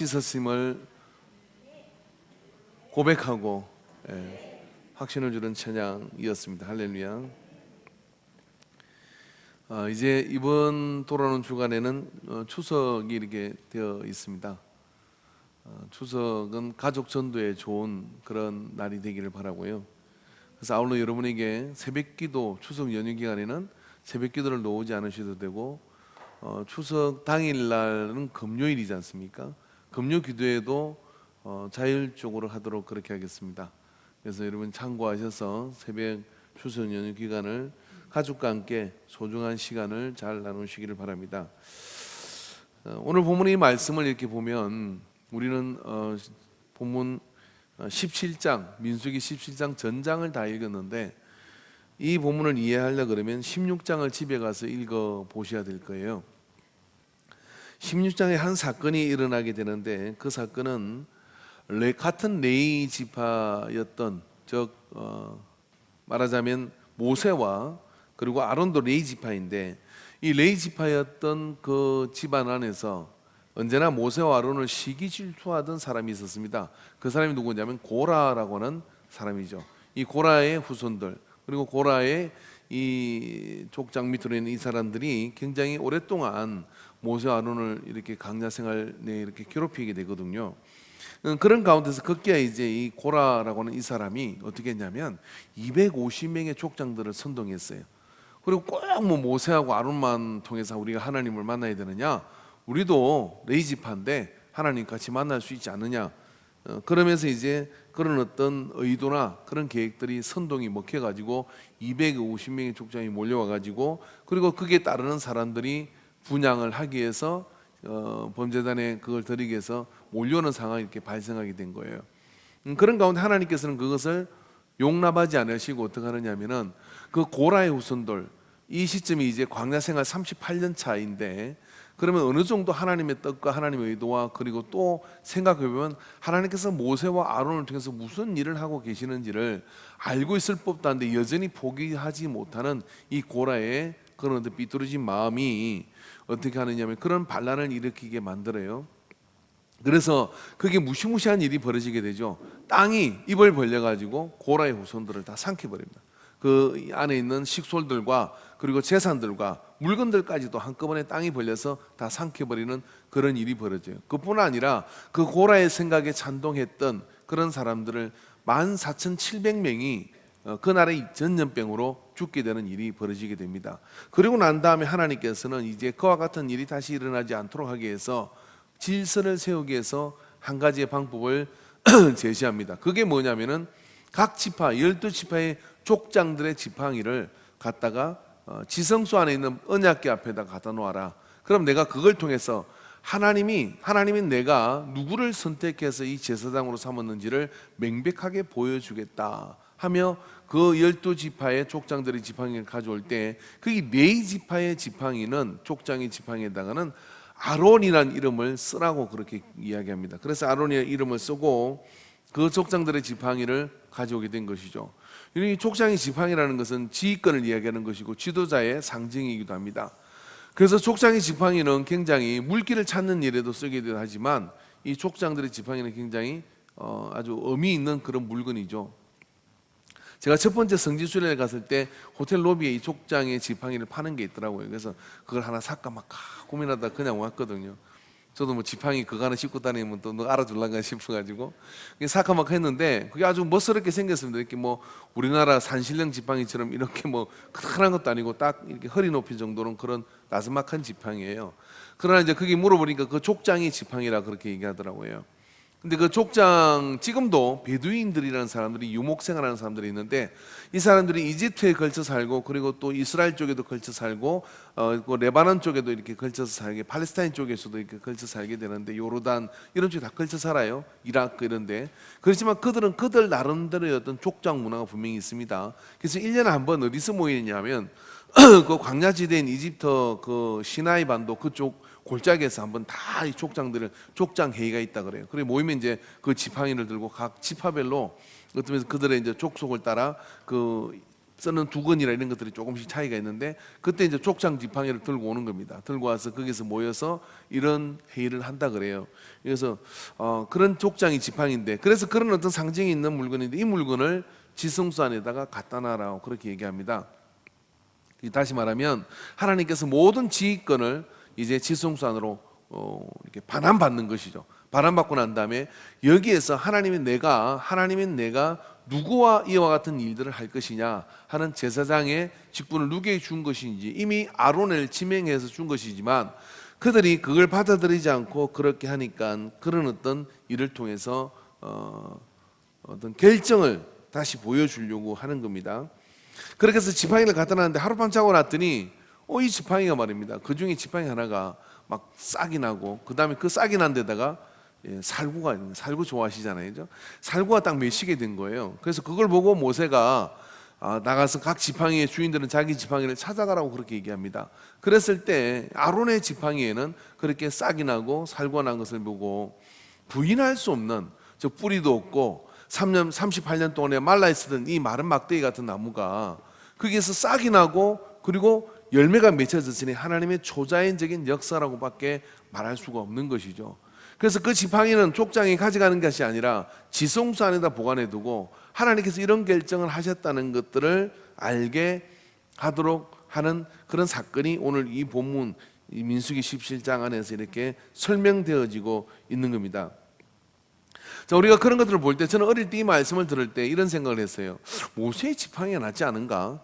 씻었음을 고백하고 확신을 주는 찬양이었습니다. 할렐루야. 이제 이번 돌아오는 주간에는 추석이 이렇게 되어 있습니다. 추석은 가족 전도에 좋은 그런 날이 되기를 바라고요. 그래서 아울러 여러분에게 새벽기도, 추석 연휴 기간에는 새벽기도를 놓지 않으셔도 되고, 추석 당일날은 금요일이지 않습니까? 금요 기도에도 자율적으로 하도록 그렇게 하겠습니다. 그래서 여러분 참고하셔서 새벽 추석 연휴 기간을 가족과 함께 소중한 시간을 잘 나누시기를 바랍니다. 오늘 본문의 말씀을 이렇게 보면 우리는 본문 17장, 민수기 17장 전장을 다 읽었는데, 이 본문을 이해하려 그러면 16장을 집에 가서 읽어 보셔야 될 거예요. 16장에 한 사건이 일어나게 되는데, 그 사건은 같은 레위 지파였던, 즉 말하자면 모세와 그리고 아론도 레위 지파인데, 이 레위 지파였던 그 집안 안에서 언제나 모세와 아론을 시기 질투하던 사람이 있었습니다. 그 사람이 누구냐면 고라라고 하는 사람이죠. 이 고라의 후손들, 그리고 고라의 이 족장 밑으로 있는 이 사람들이 굉장히 오랫동안 모세와 아론을 이렇게 강야 생활 내에 이렇게 괴롭히게 되거든요. 그런 가운데서 급기야 이제 이 고라라고 하는 이 사람이 어떻게 했냐면 250명의 족장들을 선동했어요. 그리고 꼭 뭐 모세하고 아론만 통해서 우리가 하나님을 만나야 되느냐? 우리도 레위 지파인데 하나님 같이 만날 수 있지 않느냐? 그러면서 이제 그런 어떤 의도나 그런 계획들이 선동이 먹혀가지고 250명의 족장이 몰려와가지고, 그리고 그게 따르는 사람들이 분향을 하기 위해서 범죄단에 그걸 드리기 위해서 몰려오는 상황이 이렇게 발생하게 된 거예요. 그런 가운데 하나님께서는 그것을 용납하지 않으시고 어떻게 하느냐면은 그 고라의 후손들, 이 시점이 이제 광야 생활 38년 차인데, 그러면 어느 정도 하나님의 뜻과 하나님의 의도와, 그리고 또 생각해 보면 하나님께서 모세와 아론을 통해서 무슨 일을 하고 계시는지를 알고 있을 법도 한데 여전히 포기하지 못하는 이 고라의 그런 어떤 삐뚤어진 마음이 어떻게 하느냐면 그런 반란을 일으키게 만들어요. 그래서 그게 무시무시한 일이 벌어지게 되죠. 땅이 입을 벌려가지고 고라의 후손들을 다 삼켜버립니다. 그 안에 있는 식솔들과 그리고 재산들과 물건들까지도 한꺼번에 땅이 벌려서 다 삼켜버리는 그런 일이 벌어져요. 그뿐 아니라 그 고라의 생각에 찬동했던 그런 사람들을 14,700명이 그날의 전염병으로 죽게 되는 일이 벌어지게 됩니다. 그리고 난 다음에 하나님께서는 이제 그와 같은 일이 다시 일어나지 않도록 하기 위해서 질서를 세우기 위해서 한 가지의 방법을 제시합니다. 그게 뭐냐면은 각 지파, 12지파의 족장들의 지팡이를 갖다가 지성소 안에 있는 언약궤 앞에다 갖다 놓아라. 그럼 내가 그걸 통해서 하나님이 내가 누구를 선택해서 이 제사장으로 삼았는지를 명백하게 보여주겠다 하며, 그 12지파의 족장들의 지팡이를 가져올 때 그게 레위 지파의 지팡이는, 족장의 지팡이에다가는 아론이라는 이름을 쓰라고 그렇게 이야기합니다. 그래서 아론의 이름을 쓰고 그 족장들의 지팡이를 가져오게 된 것이죠. 이 족장의 지팡이라는 것은 지휘권을 이야기하는 것이고 지도자의 상징이기도 합니다. 그래서 족장의 지팡이는 굉장히 물길을 찾는 일에도 쓰기도 하지만, 이 족장들의 지팡이는 굉장히 아주 의미 있는 그런 물건이죠. 제가 첫 번째 성지순례를 갔을 때 호텔 로비에 이 족장의 지팡이를 파는 게 있더라고요. 그래서 그걸 하나 살까 막 고민하다 그냥 왔거든요. 저도 뭐 지팡이 그거 하나 싣고 다니면 또 너 알아줄란가 싶어가지고 살까 막 했는데, 그게 아주 멋스럽게 생겼습니다. 이렇게 뭐 우리나라 산신령 지팡이처럼 이렇게 뭐 큰한 것도 아니고 딱 이렇게 허리 높이 정도는 그런 나스막한 지팡이에요. 그러나 이제 그게 물어보니까 그 족장이 지팡이라 그렇게 얘기하더라고요. 근데 그 족장, 지금도 베두인들이라는 사람들이 유목 생활하는 사람들이 있는데, 이 사람들이 이집트에 걸쳐 살고, 그리고 또 이스라엘 쪽에도 걸쳐 살고, 그 레바논 쪽에도 이렇게 걸쳐서 살게, 팔레스타인 쪽에서도 이렇게 걸쳐 살게 되는데, 요르단 이런 쪽에 다 걸쳐 살아요. 이라크 이런데. 그렇지만 그들은 그들 나름대로의 어떤 족장 문화가 분명히 있습니다. 그래서 1년에 한 번 어디서 모이냐면 그 광야지대인 이집트 그 시나이 반도 그쪽 골짜기에서 한번 다 이 족장들을 족장 회의가 있다 그래요. 그래 모이면 이제 그 지팡이를 들고 각 지파별로 어쩌면서 그들의 이제 족속을 따라 그 쓰는 두건이나 이런 것들이 조금씩 차이가 있는데, 그때 이제 족장 지팡이를 들고 오는 겁니다. 들고 와서 거기서 모여서 이런 회의를 한다 그래요. 그래서 그런 족장이 지팡이인데, 그래서 그런 어떤 상징이 있는 물건인데, 이 물건을 지성소 안에다가 갖다 놔라고 그렇게 얘기합니다. 다시 말하면 하나님께서 모든 지휘권을 이제 지성소 안으로 이렇게 반환받는 것이죠. 반환받고 난 다음에 여기에서 하나님인 내가 누구와 이와 같은 일들을 할 것이냐 하는 제사장의 직분을 누구에게 준 것인지 이미 아론을 지명해서 준 것이지만, 그들이 그걸 받아들이지 않고 그렇게 하니까 그런 어떤 일을 통해서 어떤 결정을 다시 보여주려고 하는 겁니다. 그렇게 해서 지팡이를 갖다 놨는데 하룻밤 자고 났더니 이 지팡이가 말입니다. 그 중에 지팡이 하나가 막 싹이 나고, 그 다음에 그 싹이 난 데다가 살구가 있는, 살구 좋아하시잖아요, 그죠? 살구가 딱 맺히게 된 거예요. 그래서 그걸 보고 모세가 나가서 각 지팡이의 주인들은 자기 지팡이를 찾아가라고 그렇게 얘기합니다. 그랬을 때 아론의 지팡이에는 그렇게 싹이 나고 살구가 난 것을 보고 부인할 수 없는, 저 뿌리도 없고 38년 동안에 말라 있었던 이 마른 막대기 같은 나무가 거기에서 싹이 나고 그리고 열매가 맺혀졌으니 하나님의 초자연적인 역사라고밖에 말할 수가 없는 것이죠. 그래서 그 지팡이는 족장이 가져가는 것이 아니라 지성소 안에다 보관해 두고 하나님께서 이런 결정을 하셨다는 것들을 알게 하도록 하는 그런 사건이 오늘 이 본문 이 민수기 17장 안에서 이렇게 설명되어지고 있는 겁니다. 자, 우리가 그런 것들을 볼 때, 저는 어릴 때 이 말씀을 들을 때 이런 생각을 했어요. 모세의 지팡이가 낫지 않은가?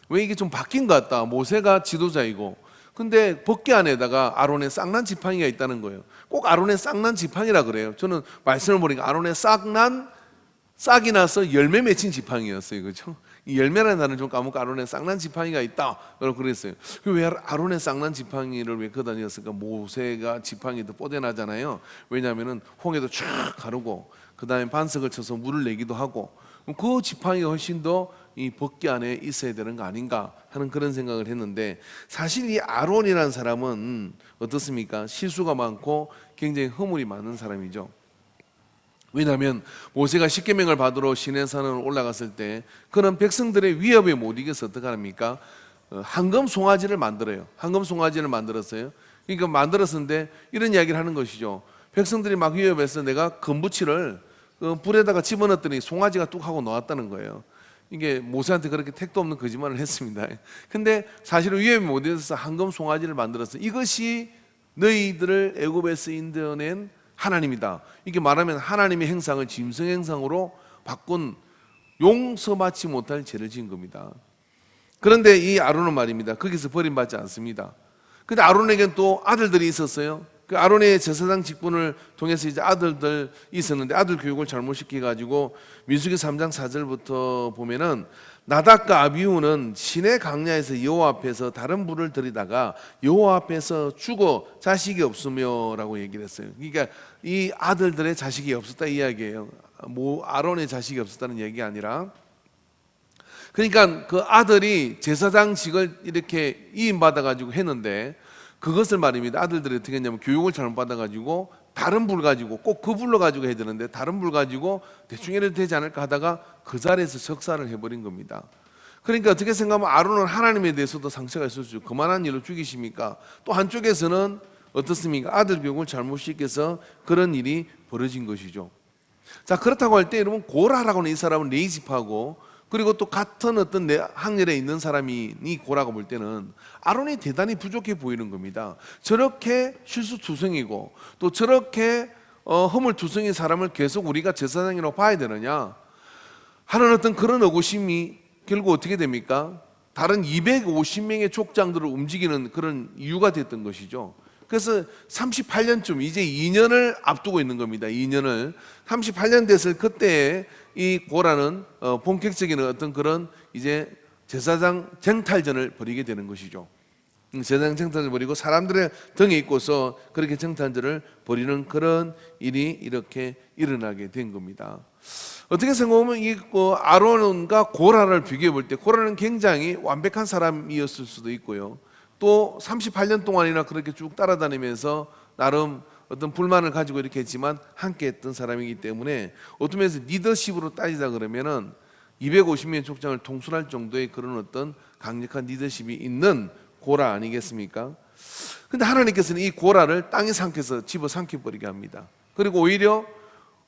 왜 이게 좀 바뀐 것 같다. 모세가 지도자이고, 근데 법궤 안에다가 아론의 싹난 지팡이가 있다는 거예요. 꼭 아론의 싹난 지팡이라 그래요. 저는 말씀을 보니까 아론의 싹이 나서 열매 맺힌 지팡이였어요, 그렇죠? 이 열매라는 단어를 좀 까먹고 아론의 싹난 지팡이가 있다, 그랬어요. 왜 아론의 싹난 지팡이를 왜 걷어 다녔을까? 모세가 지팡이도 뽀대나잖아요. 왜냐하면은 홍해도 쫙 가르고 그 다음에 반석을 쳐서 물을 내기도 하고, 그 지팡이가 훨씬 더 이 법궤 안에 있어야 되는 거 아닌가 하는 그런 생각을 했는데, 사실 이 아론이라는 사람은 어떻습니까? 실수가 많고 굉장히 허물이 많은 사람이죠. 왜냐하면 모세가 십계명을 받으러 시내산을 올라갔을 때 그는 백성들의 위협에 못 이겨서 어떻게 합니까? 황금 송아지를 만들어요. 황금 송아지를 만들었어요. 그러니까 만들었는데 이런 이야기를 하는 것이죠. 백성들이 막 위협해서 내가 금붙이를 불에다가 집어넣었더니 송아지가 뚝 하고 나왔다는 거예요. 이게 모세한테 그렇게 택도 없는 거짓말을 했습니다. 근데 사실은 위협이 못 이겨서 황금 송아지를 만들었어. 이것이 너희들을 애굽에서 인도낸 하나님이다. 이게 말하면 하나님의 행상을 짐승 행상으로 바꾼 용서받지 못할 죄를 지은 겁니다. 그런데 이 아론은 말입니다, 거기서 버림받지 않습니다. 근데 아론에게는 또 아들들이 있었어요. 그 아론의 제사장 직분을 통해서 이제 아들들 있었는데 아들 교육을 잘못 시켜가지고 민수기 3장 4절부터 보면은 나답과 아비후는 시내 강야에서 여호와 앞에서 다른 불을 들이다가 여호와 앞에서 죽어 자식이 없으며라고 얘기를 했어요. 그러니까 이 아들들의 자식이 없었다 이 이야기예요. 아론의 자식이 없었다는 얘기가 아니라, 그러니까 그 아들이 제사장직을 이렇게 이임받아 가지고 했는데 그것을 말입니다. 아들들이 어떻게 했냐면 교육을 잘못 받아 가지고 다른 불 가지고 꼭 그 불로 가지고 해야 되는데 다른 불 가지고 대충 이래도 되지 않을까 하다가 그 자리에서 적사를 해버린 겁니다. 그러니까 어떻게 생각하면 아론은 하나님에 대해서도 상처가 있을 수 있고 그만한 일로 죽이십니까? 또 한쪽에서는 어떻습니까? 아들 교육을 잘못 시켜서 그런 일이 벌어진 것이죠. 자, 그렇다고 할 때 여러분, 고라라고 하는 이 사람은 레이지파고 그리고 또 같은 어떤 학렬에 있는 사람이 고라고 볼 때는 아론이 대단히 부족해 보이는 겁니다. 저렇게 실수투성이고 또 저렇게 허물투성인 사람을 계속 우리가 제사장이라고 봐야 되느냐 하는 어떤 그런 의구심이 결국 어떻게 됩니까? 다른 250명의 족장들을 움직이는 그런 이유가 됐던 것이죠. 그래서 38년쯤 이제 2년을 앞두고 있는 겁니다. 2년을 38년 됐을 그때에 이 고라는 본격적인 어떤 그런 이제 제사장 쟁탈전을 벌이게 되는 것이죠. 제사장 쟁탈전을 벌이고 사람들의 등에 있고서 그렇게 쟁탈전을 벌이는 그런 일이 이렇게 일어나게 된 겁니다. 어떻게 생각하면 이 아론과 고라를 비교해 볼 때 고라는 굉장히 완벽한 사람이었을 수도 있고요. 또 38년 동안이나 그렇게 쭉 따라다니면서 나름 어떤 불만을 가지고 이렇게 했지만 함께 했던 사람이기 때문에 어떤 면에서 리더십으로 따지자 그러면은 250명의 족장을 통솔할 정도의 그런 어떤 강력한 리더십이 있는 고라 아니겠습니까? 근데 하나님께서는 이 고라를 땅에 삼켜서 집어삼켜버리게 합니다. 그리고 오히려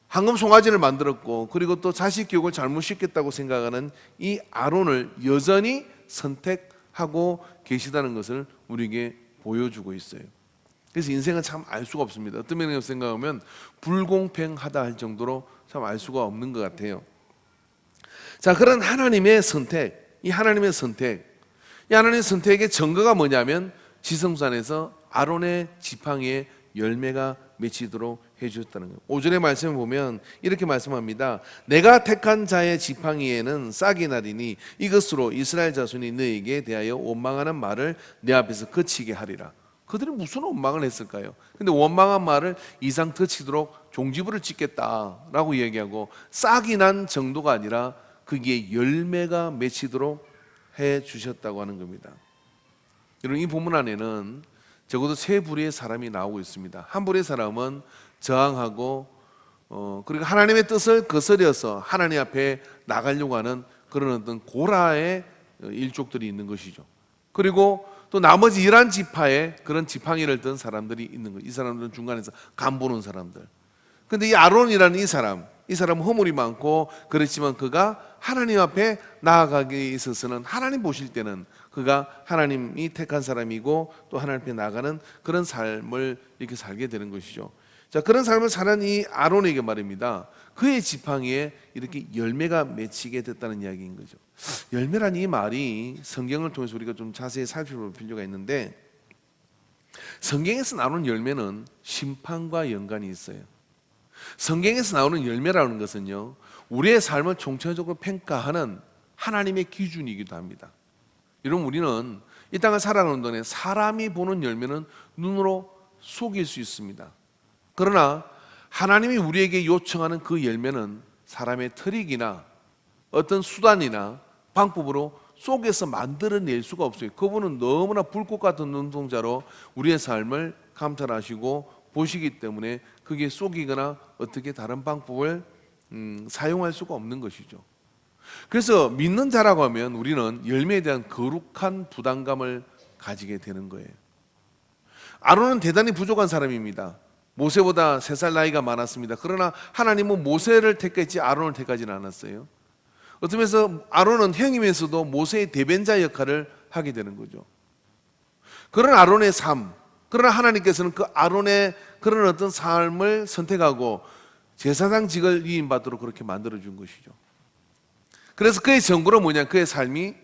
황금 송아지를 만들었고, 그리고 또 자식 교육을 잘못 시켰다고 생각하는 이 아론을 여전히 선택하고 계시다는 것을 우리에게 보여주고 있어요. 그래서 인생은 참 알 수가 없습니다. 어떤 면에서 생각하면 불공평하다 할 정도로 참 알 수가 없는 것 같아요. 자, 그런 하나님의 선택, 이 하나님의 선택의 증거가 뭐냐면 지성산에서 아론의 지팡이에 열매가 맺히도록 해주셨다는 거예요. 5절의 말씀을 보면 이렇게 말씀합니다. 내가 택한 자의 지팡이에는 싹이 나리니 이것으로 이스라엘 자손이 너에게 대하여 원망하는 말을 내 앞에서 그치게 하리라. 그들이 무슨 원망을 했을까요? 근데 원망한 말을 이상 그치도록 종지부를 찍겠다라고 얘기하고, 싹이 난 정도가 아니라 거기에 열매가 맺히도록 해 주셨다고 하는 겁니다. 여러분, 이 본문 안에는 적어도 세 부류의 사람이 나오고 있습니다. 한 부류의 사람은 저항하고 그리고 하나님의 뜻을 거스려서 하나님 앞에 나가려고 하는 그런 어떤 고라의 일족들이 있는 것이죠. 그리고 또 나머지 11지파에 그런 지팡이를 든 사람들이 있는 거예요. 이 사람들은 중간에서 간 보는 사람들. 근데 이 아론이라는 이 사람은 허물이 많고, 그렇지만 그가 하나님 앞에 나아가기에 있어서는 하나님 보실 때는 그가 하나님이 택한 사람이고 또 하나님 앞에 나가는 그런 삶을 이렇게 살게 되는 것이죠. 자, 그런 삶을 사는 이 아론에게 말입니다. 그의 지팡이에 이렇게 열매가 맺히게 됐다는 이야기인 거죠. 열매란 이 말이 성경을 통해서 우리가 좀 자세히 살펴볼 필요가 있는데, 성경에서 나오는 열매는 심판과 연관이 있어요. 성경에서 나오는 열매라는 것은요, 우리의 삶을 총체적으로 평가하는 하나님의 기준이기도 합니다. 여러분, 우리는 이 땅을 살아가는 동안에 사람이 보는 열매는 눈으로 속일 수 있습니다. 그러나 하나님이 우리에게 요청하는 그 열매는 사람의 트릭이나 어떤 수단이나 방법으로 속에서 만들어낼 수가 없어요. 그분은 너무나 불꽃 같은 눈동자로 우리의 삶을 감탄하시고 보시기 때문에 그게 속이거나 어떻게 다른 방법을 사용할 수가 없는 것이죠. 그래서 믿는 자라고 하면 우리는 열매에 대한 거룩한 부담감을 가지게 되는 거예요. 아론은 대단히 부족한 사람입니다. 모세보다 3살 나이가 많았습니다. 그러나 하나님은 모세를 택했지 아론을 택하지는 않았어요. 어떤 면에서 아론은 형이면서도 모세의 대변자 역할을 하게 되는 거죠. 그런 아론의 삶, 그러나 하나님께서는 그 아론의 그런 어떤 삶을 선택하고 제사장직을 위임받도록 그렇게 만들어준 것이죠. 그래서 그의 전부로 뭐냐, 그의 삶이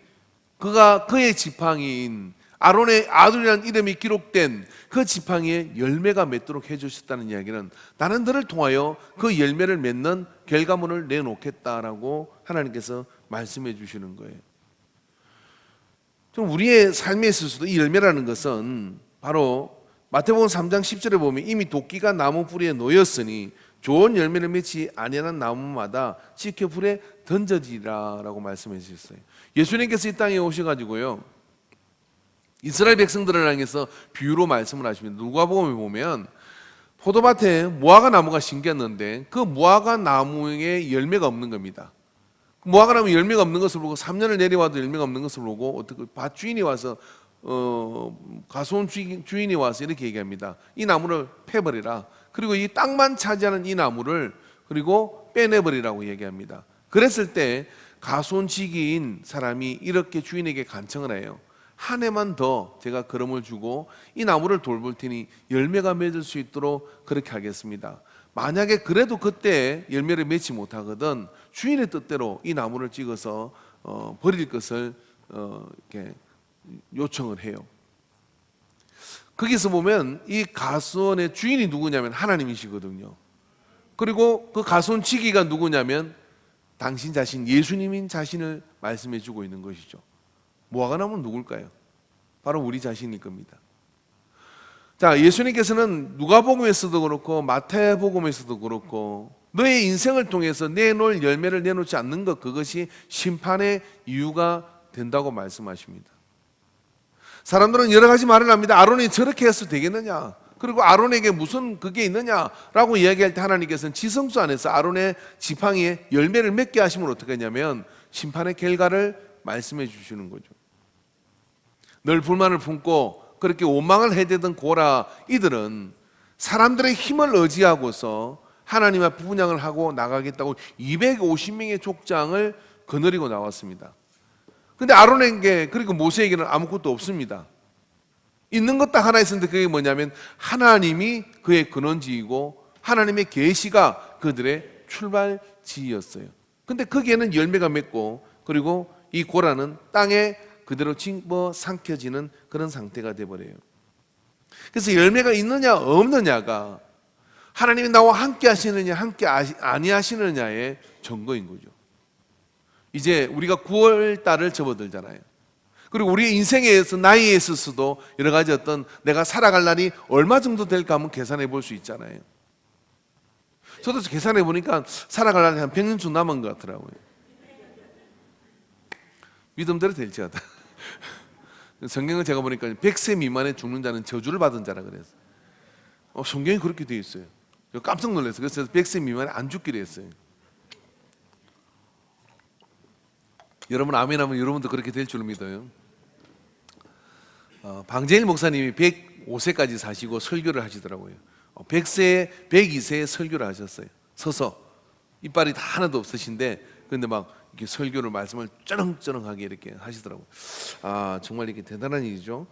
그가 그의 지팡이인 아론의 아들이라는 이름이 기록된 그 지팡이에 열매가 맺도록 해주셨다는 이야기는 나는 너를 통하여 그 열매를 맺는 결과물을 내놓겠다라고 하나님께서 말씀해 주시는 거예요. 좀 우리의 삶에 있어서도 이 열매라는 것은 바로 마태복음 3장 10절에 보면 이미 도끼가 나무 뿌리에 놓였으니 좋은 열매를 맺지 아니하는 나무마다 지켜 불에 던져지라라고 말씀해 주셨어요. 예수님께서 이 땅에 오셔가지고요, 이스라엘 백성들을 향해서 비유로 말씀을 하십니다. 누가복음에 보면 포도밭에 무화과 나무가 심겼는데 그 무화과 나무에 열매가 없는 겁니다. 무화과 나무 열매가 없는 것을 보고 3년을 내려와도 열매가 없는 것을 보고 어떻게 밭 주인이 와서 가수원 주인이 와서 이렇게 얘기합니다. 이 나무를 패버리라. 그리고 이 땅만 차지하는 이 나무를 그리고 빼내버리라고 얘기합니다. 그랬을 때 가수원지기인 사람이 이렇게 주인에게 간청을 해요. 한 해만 더 제가 걸음을 주고 이 나무를 돌볼 테니 열매가 맺을 수 있도록 그렇게 하겠습니다. 만약에 그래도 그때 열매를 맺지 못하거든 주인의 뜻대로 이 나무를 찍어서 버릴 것을 이렇게 요청을 해요. 거기서 보면 이 가수원의 주인이 누구냐면 하나님이시거든요. 그리고 그 가수원 지기가 누구냐면 당신 자신, 예수님인 자신을 말씀해 주고 있는 것이죠. 무화과나무는 누굴까요? 바로 우리 자신일 겁니다. 자, 예수님께서는 누가복음에서도 그렇고 마태복음에서도 그렇고 너의 인생을 통해서 내놓을 열매를 내놓지 않는 것, 그것이 심판의 이유가 된다고 말씀하십니다. 사람들은 여러 가지 말을 합니다. 아론이 저렇게 해서 되겠느냐, 그리고 아론에게 무슨 그게 있느냐라고 이야기할 때 하나님께서는 지성소 안에서 아론의 지팡이에 열매를 맺게 하시면 어떻게 하냐면 심판의 결과를 말씀해 주시는 거죠. 늘 불만을 품고 그렇게 원망을 해대던 고라 이들은 사람들의 힘을 의지하고서 하나님 앞에 분향을 하고 나가겠다고 250명의 족장을 거느리고 나왔습니다. 근데 아론에게 그리고 모세에게는 아무것도 없습니다. 있는 것 딱 하나 있었는데 그게 뭐냐면 하나님이 그의 근원지이고 하나님의 계시가 그들의 출발지였어요. 근데 거기에는 열매가 맺고 그리고 이 고라는 땅에 그대로 집어 삼켜지는 그런 상태가 돼버려요. 그래서 열매가 있느냐 없느냐가 하나님이 나와 함께 하시느냐 함께 아니하시느냐의 증거인 거죠. 이제 우리가 9월 달을 접어들잖아요. 그리고 우리 인생에 나이에 있어서도 여러 가지 어떤 내가 살아갈 날이 얼마 정도 될까 한번 계산해 볼 수 있잖아요. 저도 계산해 보니까 살아갈 날이 한 100년쯤 남은 것 같더라고요. 믿음대로 될지 않다. 성경을 제가 보니까 100세 미만에 죽는 자는 저주를 받은 자라 그래서 성경이 그렇게 되어 있어요. 깜짝 놀랐어요. 그래서 100세 미만에 안 죽기로 했어요. 여러분 아멘 하면 여러분도 그렇게 될 줄 믿어요. 방재일 목사님이 105세까지 사시고 설교를 하시더라고요. 100세, 102세에 설교를 하셨어요. 서서 이빨이 다 하나도 없으신데 근데 막 이렇게 설교를 말씀을 쩌렁쩌렁하게 이렇게 하시더라고요. 정말 이렇게 대단한 일이죠.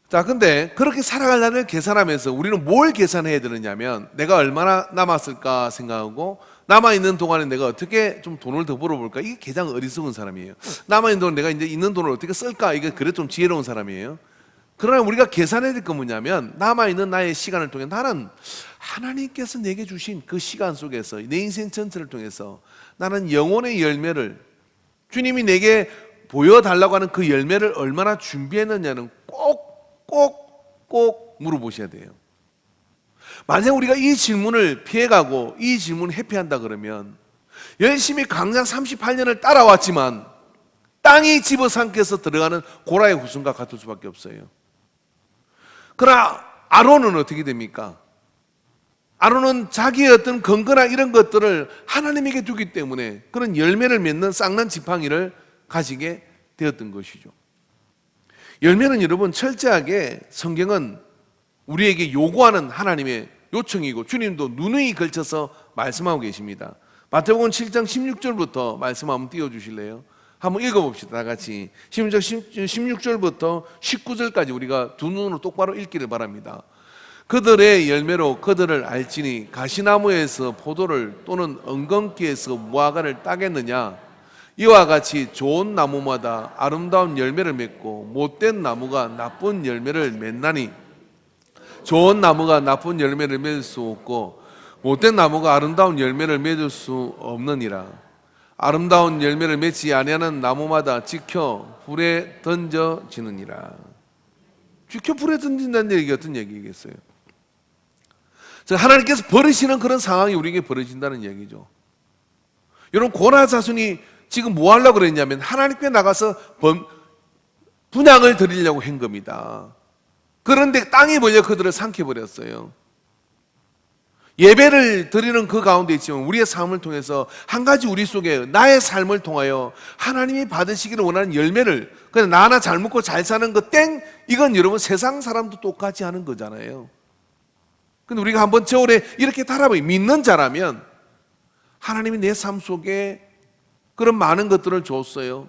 자, 근데 그렇게 살아갈 날을 계산하면서 우리는 뭘 계산해야 되느냐면 내가 얼마나 남았을까 생각하고 남아있는 동안에 내가 어떻게 좀 돈을 더 벌어볼까? 이게 가장 어리석은 사람이에요. 남아있는 동안 내가 이제 있는 돈을 어떻게 쓸까? 이게 그래 좀 지혜로운 사람이에요. 그러나 우리가 계산해야 될 건 뭐냐면 남아있는 나의 시간을 통해 나는 하나님께서 내게 주신 그 시간 속에서 내 인생 전체를 통해서 나는 영혼의 열매를 주님이 내게 보여달라고 하는 그 열매를 얼마나 준비했느냐는 꼭 물어보셔야 돼요. 만약 우리가 이 질문을 피해가고 이 질문을 회피한다 그러면 열심히 강약 38년을 따라왔지만 땅이 집어삼켜서 들어가는 고라의 후손과 같을 수밖에 없어요. 그러나 아론은 어떻게 됩니까? 아론은 자기의 어떤 건거나 이런 것들을 하나님에게 주기 때문에 그런 열매를 맺는 쌍난 지팡이를 가지게 되었던 것이죠. 열매는 여러분 철저하게 성경은 우리에게 요구하는 하나님의 요청이고 주님도 누누이 걸쳐서 말씀하고 계십니다. 마태복음 7장 16절부터 말씀 한번 띄워주실래요? 한번 읽어봅시다. 다 같이 16절부터 19절까지 우리가 두 눈으로 똑바로 읽기를 바랍니다. 그들의 열매로 그들을 알지니 가시나무에서 포도를 또는 엉겅퀴에서 무화과를 따겠느냐? 이와 같이 좋은 나무마다 아름다운 열매를 맺고 못된 나무가 나쁜 열매를 맺나니 좋은 나무가 나쁜 열매를 맺을 수 없고 못된 나무가 아름다운 열매를 맺을 수 없느니라. 아름다운 열매를 맺지 아니하는 나무마다 지켜 불에 던져지느니라. 지켜 불에 던진다는 얘기가 어떤 얘기겠어요? 하나님께서 버리시는 그런 상황이 우리에게 벌어진다는 얘기죠. 여러분 고라 자손이 지금 뭐 하려고 그랬냐면 하나님께 나가서 분향을 드리려고 한 겁니다. 그런데 땅이 몰려 그들을 삼켜버렸어요. 예배를 드리는 그 가운데 있지만 우리의 삶을 통해서 한 가지 우리 속에 나의 삶을 통하여 하나님이 받으시기를 원하는 열매를 그냥 나 하나 잘 먹고 잘 사는 거 땡! 이건 여러분 세상 사람도 똑같이 하는 거잖아요. 근데 우리가 한번 저울에 이렇게 달아봐요. 믿는 자라면 하나님이 내 삶 속에 그런 많은 것들을 줬어요.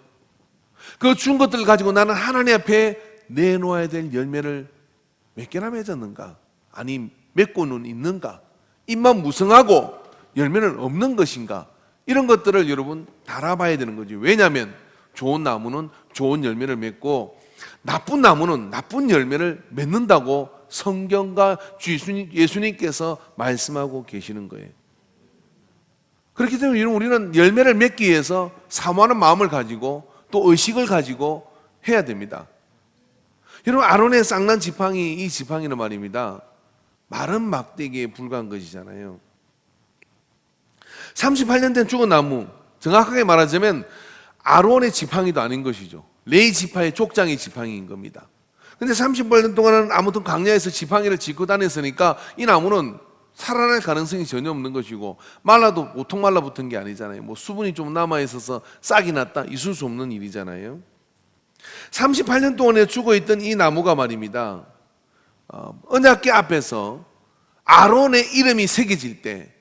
그 준 것들을 가지고 나는 하나님 앞에 내놓아야 될 열매를 몇 개나 맺었는가? 아니 맺고는 있는가? 입만 무성하고 열매는 없는 것인가? 이런 것들을 여러분 달아봐야 되는 거죠. 왜냐하면 좋은 나무는 좋은 열매를 맺고 나쁜 나무는 나쁜 열매를 맺는다고 성경과 예수님께서 말씀하고 계시는 거예요. 그렇기 때문에 우리는 열매를 맺기 위해서 사모하는 마음을 가지고 또 의식을 가지고 해야 됩니다. 여러분 아론의 쌍난 지팡이, 이 지팡이는 말입니다, 마른 막대기에 불과한 것이잖아요. 38년 된 죽은 나무, 정확하게 말하자면 아론의 지팡이도 아닌 것이죠. 레위 지파의 족장의 지팡이인 겁니다. 근데 38년 동안은 아무튼 광야에서 지팡이를 짚고 다녔으니까 이 나무는 살아날 가능성이 전혀 없는 것이고, 말라도 보통 말라붙은 게 아니잖아요. 뭐 수분이 좀 남아있어서 싹이 났다, 있을 수 없는 일이잖아요. 38년 동안에 죽어있던 이 나무가 말입니다, 언약궤 앞에서 아론의 이름이 새겨질 때,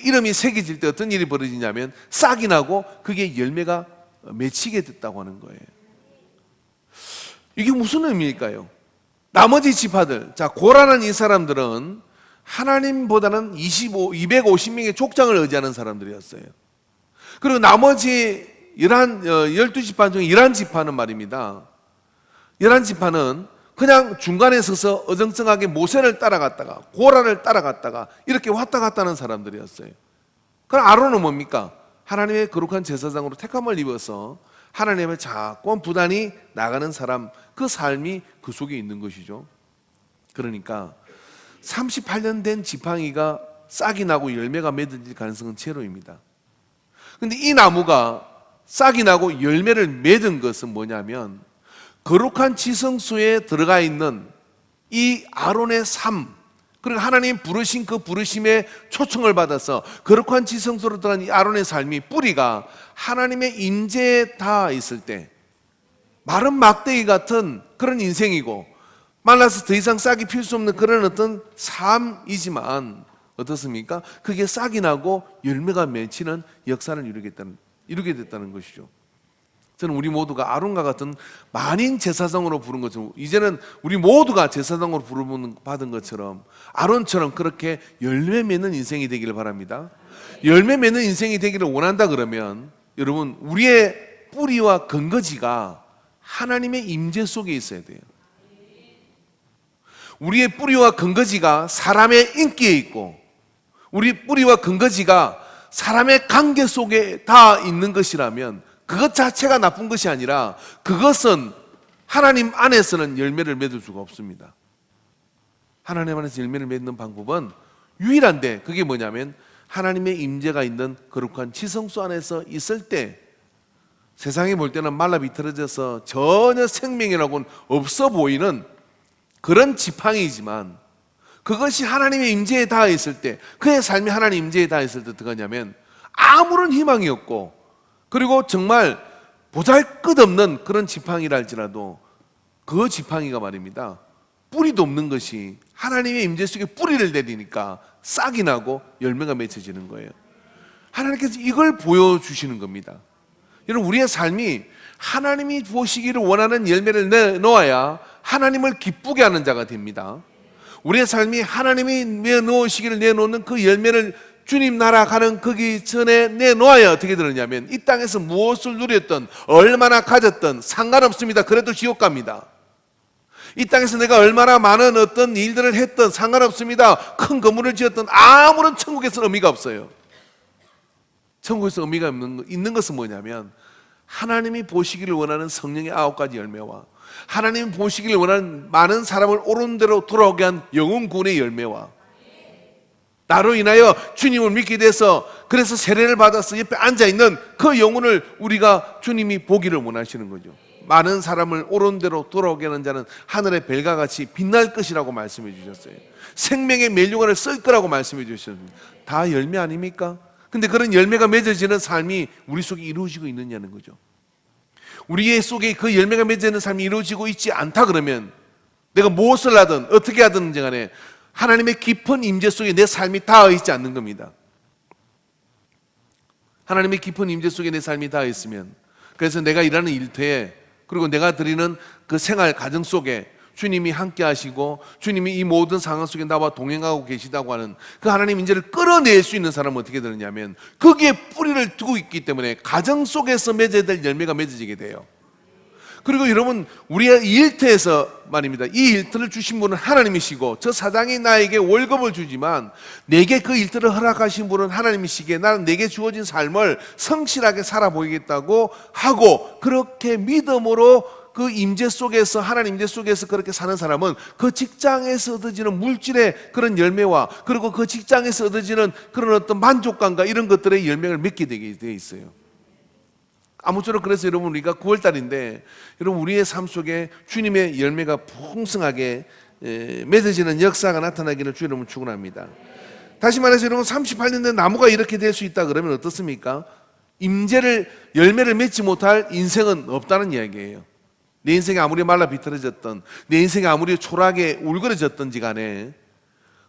이름이 새겨질 때 어떤 일이 벌어지냐면 싹이 나고 그게 열매가 맺히게 됐다고 하는 거예요. 이게 무슨 의미일까요? 나머지 지파들, 자, 고라는 이 사람들은 하나님보다는 250명의 족장을 의지하는 사람들이었어요. 그리고 나머지 12지파 중에 11지파는 말입니다, 11지파는 그냥 중간에 서서 어정쩡하게 모세를 따라갔다가 고라를 따라갔다가 이렇게 왔다 갔다 하는 사람들이었어요. 그럼 아론은 뭡니까? 하나님의 거룩한 제사장으로 택함을 입어서 하나님의 자꾸 부단히 나가는 사람, 그 삶이 그 속에 있는 것이죠. 그러니까 38년 된 지팡이가 싹이 나고 열매가 맺어질 가능성은 제로입니다. 그런데 이 나무가 싹이 나고 열매를 맺은 것은 뭐냐면, 거룩한 지성소에 들어가 있는 이 아론의 삶, 그리고 하나님 부르신 그 부르심에 초청을 받아서 거룩한 지성소로 들어간 이 아론의 삶이, 뿌리가 하나님의 임재에 닿아 있을 때 마른 막대기 같은 그런 인생이고, 말라서 더 이상 싹이 필 수 없는 그런 어떤 삶이지만 어떻습니까? 그게 싹이 나고 열매가 맺히는 역사를 이루게 됐다는 것이죠. 저는 우리 모두가 아론과 같은 만인 제사장으로 부른 것처럼, 이제는 우리 모두가 제사장으로 부름 받은 것처럼 아론처럼 그렇게 열매 맺는 인생이 되기를 바랍니다. 열매 맺는 인생이 되기를 원한다 그러면 여러분, 우리의 뿌리와 근거지가 하나님의 임재 속에 있어야 돼요. 우리의 뿌리와 근거지가 사람의 인기에 있고, 우리 뿌리와 근거지가 사람의 관계 속에 다 있는 것이라면 그것 자체가 나쁜 것이 아니라 그것은 하나님 안에서는 열매를 맺을 수가 없습니다. 하나님 안에서 열매를 맺는 방법은 유일한데, 그게 뭐냐면 하나님의 임재가 있는 거룩한 지성소 안에서 있을 때, 세상에 볼 때는 말라 비틀어져서 전혀 생명이라고는 없어 보이는 그런 지팡이지만, 그것이 하나님의 임재에 닿아 있을 때, 그의 삶이 하나님 임재에 닿아 있을 때 어떻게 하냐면 아무런 희망이 없고, 그리고 정말 보잘것없는 그런 지팡이라 할지라도 그 지팡이가 말입니다, 뿌리도 없는 것이 하나님의 임재 속에 뿌리를 내리니까 싹이 나고 열매가 맺혀지는 거예요. 하나님께서 이걸 보여주시는 겁니다. 여러분, 우리의 삶이 하나님이 보시기를 원하는 열매를 내놓아야 하나님을 기쁘게 하는 자가 됩니다. 우리의 삶이 하나님이 내놓으시기를 내놓는 그 열매를 주님 나라 가는 거기 전에 내놓아야 어떻게 되느냐면, 이 땅에서 무엇을 누렸던, 얼마나 가졌던 상관없습니다. 그래도 지옥 갑니다. 이 땅에서 내가 얼마나 많은 어떤 일들을 했던 상관없습니다. 큰 건물을 지었던 아무런 천국에서는 의미가 없어요. 천국에서 의미가 있는 것은 뭐냐면, 하나님이 보시기를 원하는 성령의 9가지 열매와 하나님이 보시기를 원하는 많은 사람을 옳은 대로 돌아오게 한 영혼 구원의 열매와, 나로 인하여 주님을 믿게 돼서 그래서 세례를 받아서 옆에 앉아있는 그 영혼을 우리가 주님이 보기를 원하시는 거죠. 많은 사람을 옳은 대로 돌아오게 하는 자는 하늘의 별과 같이 빛날 것이라고 말씀해 주셨어요. 생명의 멸류관을 쓸 거라고 말씀해 주셨습니다. 다 열매 아닙니까? 근데 그런 열매가 맺어지는 삶이 우리 속에 이루어지고 있느냐는 거죠. 우리의 속에 그 열매가 맺어지는 삶이 이루어지고 있지 않다 그러면, 내가 무엇을 하든 어떻게 하든 간에 하나님의 깊은 임재 속에 내 삶이 닿아 있지 않는 겁니다. 하나님의 깊은 임재 속에 내 삶이 닿아 있으면, 그래서 내가 일하는 일터에, 그리고 내가 드리는 그 생활 가정 속에 주님이 함께 하시고 주님이 이 모든 상황 속에 나와 동행하고 계시다고 하는 그 하나님 임재를 끌어낼 수 있는 사람은 어떻게 되느냐면, 거기에 뿌리를 두고 있기 때문에 가정 속에서 맺어야 될 열매가 맺어지게 돼요. 그리고 여러분, 우리의 일터에서 말입니다, 이 일터를 주신 분은 하나님이시고, 저 사장이 나에게 월급을 주지만 내게 그 일터를 허락하신 분은 하나님이시기에 나는 내게 주어진 삶을 성실하게 살아보이겠다고 하고, 그렇게 믿음으로 그 임재 속에서, 하나님 임재 속에서 그렇게 사는 사람은 그 직장에서 얻어지는 물질의 그런 열매와, 그리고 그 직장에서 얻어지는 그런 어떤 만족감과 이런 것들의 열매를 맺게 되게 되어 있어요. 아무쪼록 그래서 여러분, 우리가 9월달인데 여러분, 우리의 삶 속에 주님의 열매가 풍성하게 맺어지는 역사가 나타나기를 주 이름으로 축원합니다. 다시 말해서 여러분 38년 된 나무가 이렇게 될 수 있다 그러면 어떻습니까? 열매를 맺지 못할 인생은 없다는 이야기예요. 내 인생이 아무리 말라 비틀어졌던, 내 인생이 아무리 초라하게 울그러졌던지 간에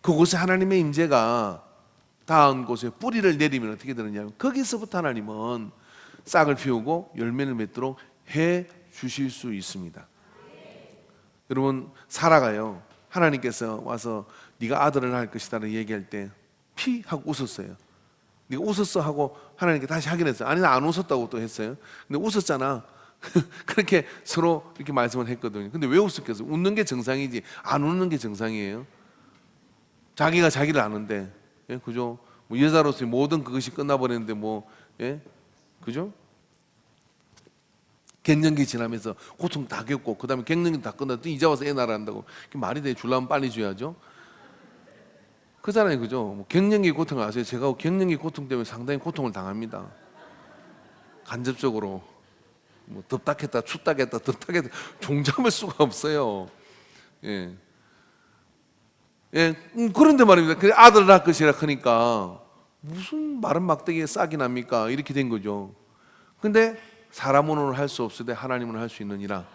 그곳에 하나님의 임재가 닿은 곳에 뿌리를 내리면 어떻게 되느냐, 거기서부터 하나님은 싹을 피우고 열매를 맺도록 해 주실 수 있습니다. 여러분, 사라가요, 하나님께서 와서 네가 아들을 낳을 것이다라고 얘기할 때 피 하고 웃었어요. 네가 웃었어 하고 하나님께 다시 확인했어요. 아니, 나 안 웃었다고 또 했어요. 근데 웃었잖아. 그렇게 서로 이렇게 말씀을 했거든요. 근데 왜 웃었겠어요? 웃는 게 정상이지 안 웃는 게 정상이에요? 자기가 자기를 아는데, 예? 그죠? 뭐 여자로서의 모든 그것이 끝나버렸는데 예? 그죠? 갱년기 지나면서 고통 다 겪고 그 다음에 갱년기 다 끝났더니 이제 와서 애 낳으란다고 말이 돼. 주려면 빨리 줘야죠. 그잖아요, 그죠? 뭐 갱년기 고통 아세요? 제가 갱년기 고통 때문에 상당히 고통을 당합니다. 간접적으로 뭐 덥다 했다 춥다 했다 덥다 했다 종잡을 수가 없어요. 예. 예, 그런데 말입니다. 그래, 아들을 낳을 것이라 하니까 무슨 마른 막대기에 싹이 납니까? 이렇게 된 거죠. 근데 사람으로는 할 수 없으되 하나님은 할 수 있느니라.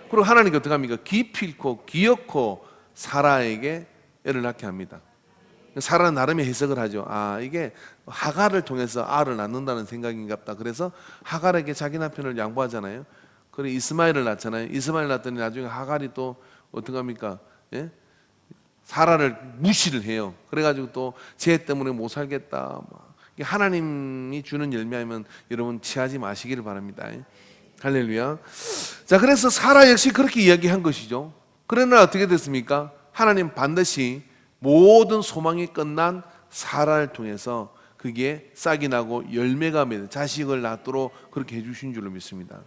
그리고 하나님이 어떻게 합니까? 기필코 기어코 사라에게 애를 낳게 합니다. 사라는 나름의 해석을 하죠. 아, 이게 하갈을 통해서 알을 낳는다는 생각인가 보다. 그래서 하갈에게 자기 남편을 양보하잖아요. 그래 이스마엘을 낳잖아요. 이스마엘 낳더니 나중에 하갈이 또 어떻게 합니까? 예? 사라를 무시를 해요. 그래가지고 또 쟤 때문에 못 살겠다. 하나님이 주는 열매하면 여러분 취하지 마시기를 바랍니다. 할렐루야. 자, 그래서 사라 역시 그렇게 이야기한 것이죠. 그러나 어떻게 됐습니까? 하나님 반드시 모든 소망이 끝난 사라를 통해서 그게 싹이 나고 열매가 맺는 자식을 낳도록 그렇게 해주신 줄로 믿습니다.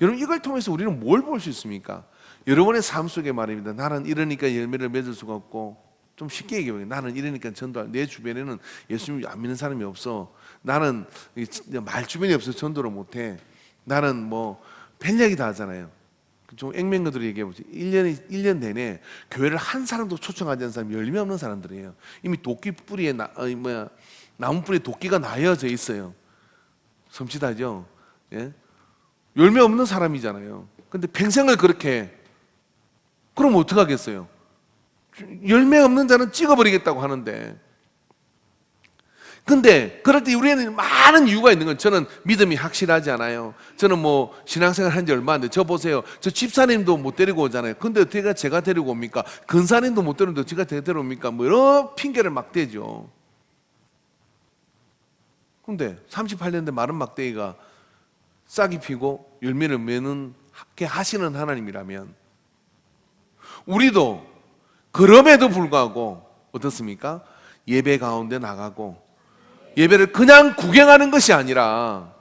여러분, 이걸 통해서 우리는 뭘 볼 수 있습니까? 여러분의 삶 속에 말입니다. 나는 이러니까 열매를 맺을 수가 없고, 좀 쉽게 얘기해요. 나는 이러니까 전도할, 내 주변에는 예수님 안 믿는 사람이 없어. 나는 말 주변이 없어서 전도를 못해. 나는 별 얘기 다 하잖아요. 좀 액면가들이 얘기해보지. 1년 내내 교회를 한 사람도 초청하지 않는 사람이 열매 없는 사람들이에요. 이미 도끼 뿌리에 나무 뿌리에 도끼가 나여져 있어요. 섬찟하죠. 예? 열매 없는 사람이잖아요. 근데 평생을 그렇게, 그럼 어떡하겠어요? 열매 없는 자는 찍어버리겠다고 하는데, 근데 그럴 때 우리에는 많은 이유가 있는 건, 저는 믿음이 확실하지 않아요. 저는 신앙생활 한 지 얼마 안 돼. 저 보세요. 저 집사님도 못 데리고 오잖아요. 근데 어떻게 제가 데리고 옵니까? 근사님도 못 데리고 제가 데려옵니까? 여러 핑계를 막 대죠. 근데 38년 된 마른 막대기가 싹이 피고 열매를 맺게 하시는 하나님이라면, 우리도 그럼에도 불구하고 어떻습니까? 예배 가운데 나가고, 예배를 그냥 구경하는 것이 아니라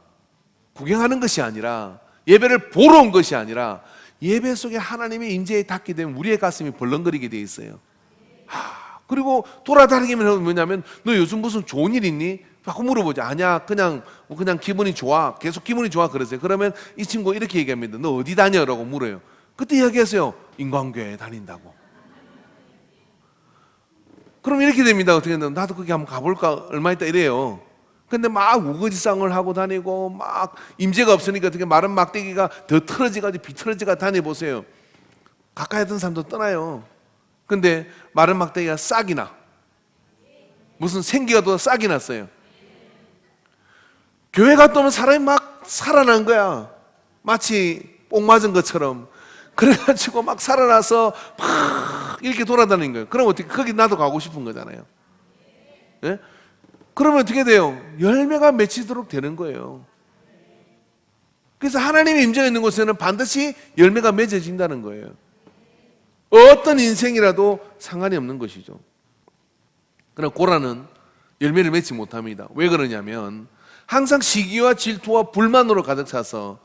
예배를 보러 온 것이 아니라 예배 속에 하나님의 임재에 닿게 되면 우리의 가슴이 벌렁거리게 돼 있어요. 그리고 돌아다니면 뭐냐면, 너 요즘 무슨 좋은 일 있니? 자꾸 물어보지. 아니야, 그냥 기분이 좋아. 계속 기분이 좋아. 그러세요. 그러면 이 친구 이렇게 얘기합니다. 너 어디 다녀? 라고 물어요. 그때 이야기하세요. 인광교회 다닌다고. 그럼 이렇게 됩니다. 어떻게 되면 나도 거기 한번 가볼까? 얼마 있다 이래요. 근데 막 우거지상을 하고 다니고 막 임재가 없으니까 어떻게 마른 막대기가 더 틀어지가지고 비틀어지가 다녀보세요. 가까이 있던 사람도 떠나요. 근데 마른 막대기가 싹이 나. 무슨 생기가 더 싹이 났어요. 교회 갔다 오면 사람이 막 살아난 거야. 마치 뽕 맞은 것처럼. 그래가지고 막 살아나서 막 이렇게 돌아다니는 거예요. 그럼 어떻게, 거기 나도 가고 싶은 거잖아요. 예? 그러면 어떻게 돼요? 열매가 맺히도록 되는 거예요. 그래서 하나님의 임재가 있는 곳에는 반드시 열매가 맺어진다는 거예요. 어떤 인생이라도 상관이 없는 것이죠. 그러나 고라는 열매를 맺지 못합니다. 왜 그러냐면 항상 시기와 질투와 불만으로 가득 차서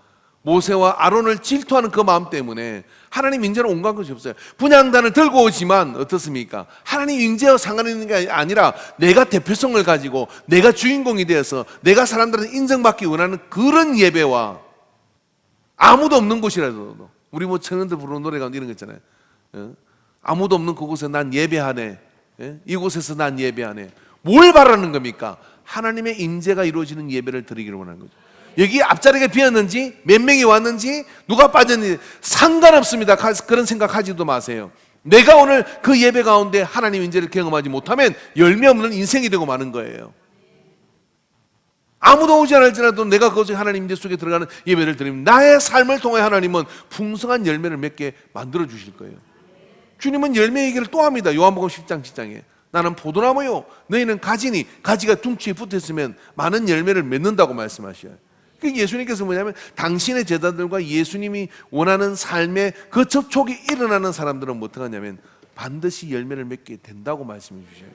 모세와 아론을 질투하는 그 마음 때문에 하나님 임재는 온갖 것이 없어요. 분향단을 들고 오지만 어떻습니까? 하나님 임재와 상관 있는 게 아니라 내가 대표성을 가지고 내가 주인공이 되어서 내가 사람들한테 인정받기 원하는 그런 예배와, 아무도 없는 곳이라도, 우리 청년들 부르는 노래 가운데 이런 거 있잖아요. 아무도 없는 그곳에 난 예배하네. 예? 이곳에서 난 예배하네. 뭘 바라는 겁니까? 하나님의 임재가 이루어지는 예배를 드리기를 원하는 거죠. 여기 앞자리가 비었는지 몇 명이 왔는지 누가 빠졌는지 상관없습니다. 그런 생각하지도 마세요. 내가 오늘 그 예배 가운데 하나님 임재를 경험하지 못하면 열매 없는 인생이 되고 마는 거예요. 아무도 오지 않을지라도 내가 그곳에 하나님 임재 속에 들어가는 예배를 드리면 나의 삶을 통해 하나님은 풍성한 열매를 맺게 만들어 주실 거예요. 주님은 열매 얘기를 또 합니다. 요한복음 10장 7장에 나는 포도나무요 너희는 가지니 가지가 둥치에 붙어있으면 많은 열매를 맺는다고 말씀하셔요. 예수님께서 뭐냐면 당신의 제자들과 예수님이 원하는 삶의 그 접촉이 일어나는 사람들은 어떻게 하냐면 반드시 열매를 맺게 된다고 말씀해 주셔요.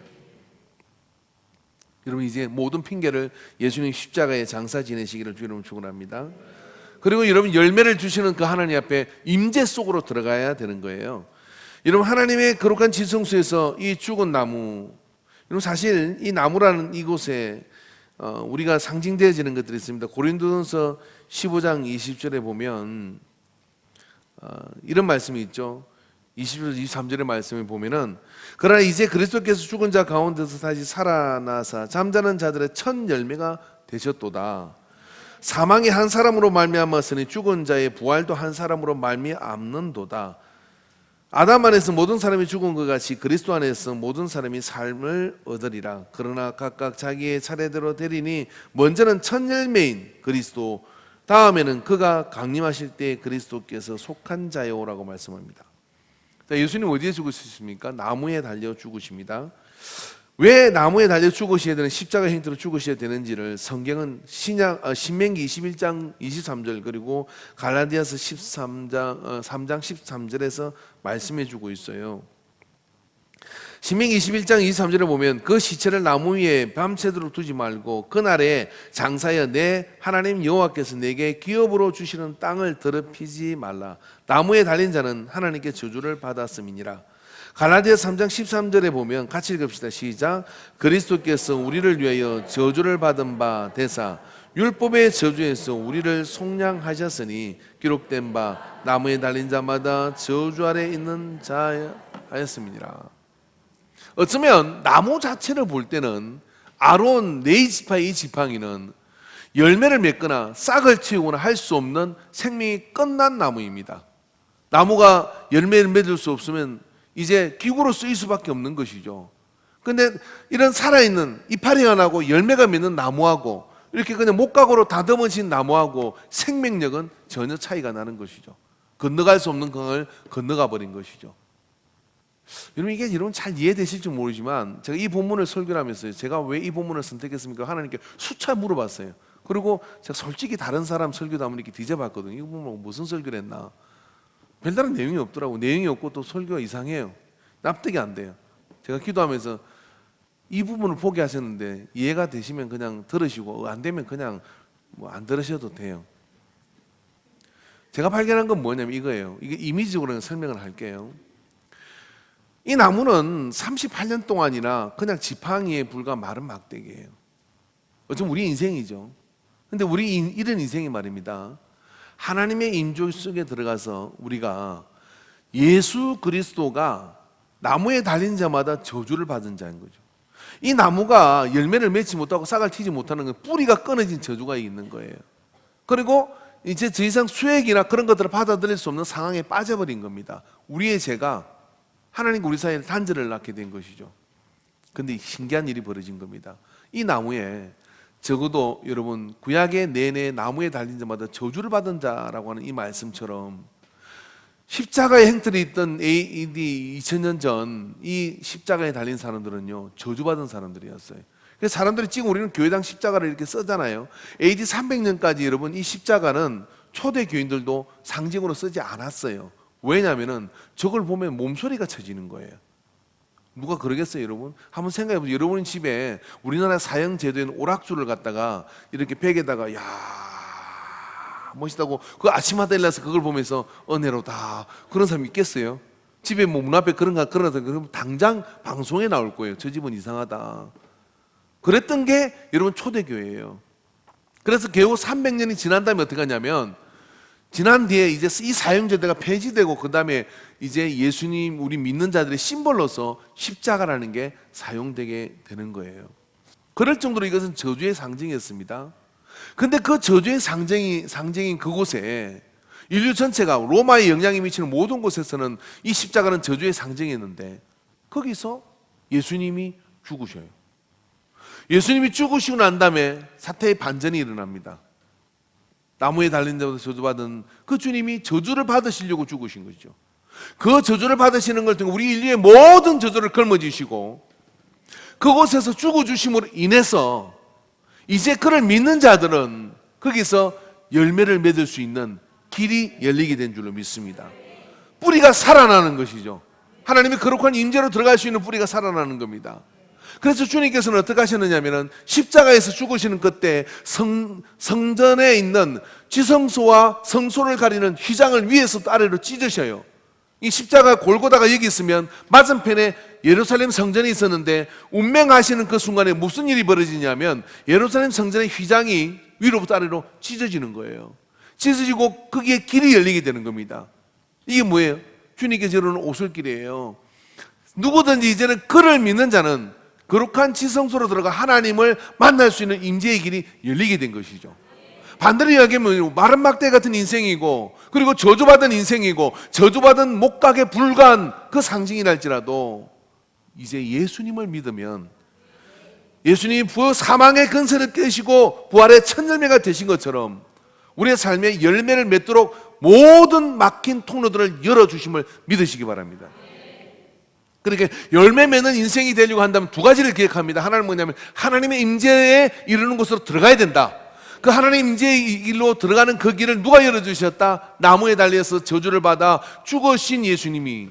여러분 이제 모든 핑계를 예수님 십자가에 장사 지내시기를 주 여러분 축원합니다. 그리고 여러분 열매를 주시는 그 하나님 앞에 임재 속으로 들어가야 되는 거예요. 여러분 하나님의 거룩한 지성소에서 이 죽은 나무, 여러분 사실 이 나무라는 이곳에 우리가 상징되어지는 것들이 있습니다. 고린도전서 15장 20절에 보면 이런 말씀이 있죠. 20절 23절의 말씀을 보면은 그러나 이제 그리스도께서 죽은 자 가운데서 다시 살아나사 잠자는 자들의 첫 열매가 되셨도다. 사망이 한 사람으로 말미암았으니 죽은 자의 부활도 한 사람으로 말미암는도다. 아담 안에서 모든 사람이 죽은 것 같이 그리스도 안에서 모든 사람이 삶을 얻으리라. 그러나 각각 자기의 차례대로 되리니 먼저는 첫 열매인 그리스도, 다음에는 그가 강림하실 때 그리스도께서 속한 자요라고 말씀합니다. 자, 예수님 어디에 죽으셨습니까? 나무에 달려 죽으십니다. 왜 나무에 달려 죽으셔야 되는 십자가 형태로 죽으셔야 되는지를 성경은 신명기 21장 23절 그리고 갈라디아서 3장 13절에서 말씀해 주고 있어요. 신명기 21장 23절에 보면 그 시체를 나무 위에 밤새도록 두지 말고 그날에 장사하여 내 하나님 여호와께서 내게 기업으로 주시는 땅을 더럽히지 말라. 나무에 달린 자는 하나님께 저주를 받았음이니라. 갈라디아 3장 13절에 보면 같이 읽읍시다. 시작. 그리스도께서 우리를 위하여 저주를 받은 바 되사 율법의 저주에서 우리를 속량하셨으니 기록된 바 나무에 달린 자마다 저주 아래 있는 자였음이니라. 어쩌면 나무 자체를 볼 때는 아론 네 지파 이 지팡이는 열매를 맺거나 싹을 틔우거나 할 수 없는 생명이 끝난 나무입니다. 나무가 열매를 맺을 수 없으면 이제 기구로 쓰일 수밖에 없는 것이죠. 그런데 이런 살아있는 이파리가 나고 열매가 맺는 나무하고 이렇게 그냥 목각으로 다듬어진 나무하고 생명력은 전혀 차이가 나는 것이죠. 건너갈 수 없는 강을 건너가 버린 것이죠. 여러분 이게 여러분 잘 이해되실지 모르지만 제가 이 본문을 설교하면서 제가 왜 이 본문을 선택했습니까? 하나님께 수차 물어봤어요. 그리고 제가 솔직히 다른 사람 설교도 한번 이렇게 뒤져봤거든요. 이거 보면 무슨 설교를 했나? 별다른 내용이 없더라고. 내용이 없고 또 설교가 이상해요. 납득이 안 돼요. 제가 기도하면서 이 부분을 포기하셨는데 이해가 되시면 그냥 들으시고 안 되면 그냥 뭐 안 들으셔도 돼요. 제가 발견한 건 뭐냐면 이거예요. 이게 이미지적으로 설명을 할게요. 이 나무는 38년 동안이나 그냥 지팡이에 불과 마른 막대기예요. 어쩌면 우리 인생이죠. 근데 우리 이런 인생이 말입니다. 하나님의 임조 속에 들어가서 우리가 예수 그리스도가 나무에 달린 자마다 저주를 받은 자인 거죠. 이 나무가 열매를 맺지 못하고 싹을 틔지 못하는 건 뿌리가 끊어진 저주가 있는 거예요. 그리고 이제 더 이상 수액이나 그런 것들을 받아들일 수 없는 상황에 빠져버린 겁니다. 우리의 죄가 하나님과 우리 사이에 단절을 낳게 된 것이죠. 그런데 신기한 일이 벌어진 겁니다. 이 나무에 적어도 여러분 구약의 내내 나무에 달린 자마다 저주를 받은 자라고 하는 이 말씀처럼 십자가의 행틀이 있던 AD 2000년 전 이 십자가에 달린 사람들은요 저주받은 사람들이었어요. 그래서 사람들이 지금 우리는 교회당 십자가를 이렇게 쓰잖아요. AD 300년까지 여러분 이 십자가는 초대 교인들도 상징으로 쓰지 않았어요. 왜냐하면 저걸 보면 몸소리가 쳐지는 거예요. 누가 그러겠어요, 여러분? 한번 생각해 보세요. 여러분 집에 우리나라 사형 제도에는 오락줄을 갖다가 이렇게 벽에다가 야 멋있다고 그 아침마다 일어나서 그걸 보면서 은혜로다 그런 사람이 있겠어요? 집에 뭐 문 앞에 그런가 그러면 당장 방송에 나올 거예요. 저 집은 이상하다. 그랬던 게 여러분 초대교회예요. 그래서 겨우 300년이 지난 다음에 어떻게 하냐면 지난 뒤에 이제 이 사형제도가 폐지되고 그 다음에 이제 예수님 우리 믿는 자들의 심벌로서 십자가라는 게 사용되게 되는 거예요. 그럴 정도로 이것은 저주의 상징이었습니다. 근데 그 저주의 상징인 그곳에 인류 전체가 로마의 영향이 미치는 모든 곳에서는 이 십자가는 저주의 상징이었는데 거기서 예수님이 죽으셔요. 예수님이 죽으시고 난 다음에 사태의 반전이 일어납니다. 나무에 달린 데서 저주받은 그 주님이 저주를 받으시려고 죽으신 거죠. 그 저주를 받으시는 걸 통해 우리 인류의 모든 저주를 걸머지시고 그곳에서 죽어주심으로 인해서 이제 그를 믿는 자들은 거기서 열매를 맺을 수 있는 길이 열리게 된 줄로 믿습니다. 뿌리가 살아나는 것이죠. 하나님의 거룩한 임재로 들어갈 수 있는 뿌리가 살아나는 겁니다. 그래서 주님께서는 어떻게 하셨느냐면은 십자가에서 죽으시는 그때 성전에 있는 지성소와 성소를 가리는 휘장을 위에서 아래로 찢으셔요. 이 십자가 골고다가 여기 있으면 맞은편에 예루살렘 성전이 있었는데 운명하시는 그 순간에 무슨 일이 벌어지냐면 예루살렘 성전의 휘장이 위로부터 아래로 찢어지는 거예요. 찢어지고 거기에 길이 열리게 되는 겁니다. 이게 뭐예요? 주님께서 이루는 오솔길이에요. 누구든지 이제는 그를 믿는 자는 거룩한 지성소로 들어가 하나님을 만날 수 있는 임재의 길이 열리게 된 것이죠. 반대로 이야기하면 마른 막대 같은 인생이고 그리고 저주받은 인생이고 저주받은 목각에 불과한 그 상징이랄지라도 이제 예수님을 믿으면 예수님이 사망의 근세를 깨시고 부활의 첫 열매가 되신 것처럼 우리의 삶에 열매를 맺도록 모든 막힌 통로들을 열어주심을 믿으시기 바랍니다. 그렇게 열매 맺는 인생이 되려고 한다면 두 가지를 기억합니다. 하나는 뭐냐면 하나님의 임재에 이르는 곳으로 들어가야 된다. 그 하나님 임재의 길로 들어가는 그 길을 누가 열어주셨다? 나무에 달려서 저주를 받아 죽으신 예수님이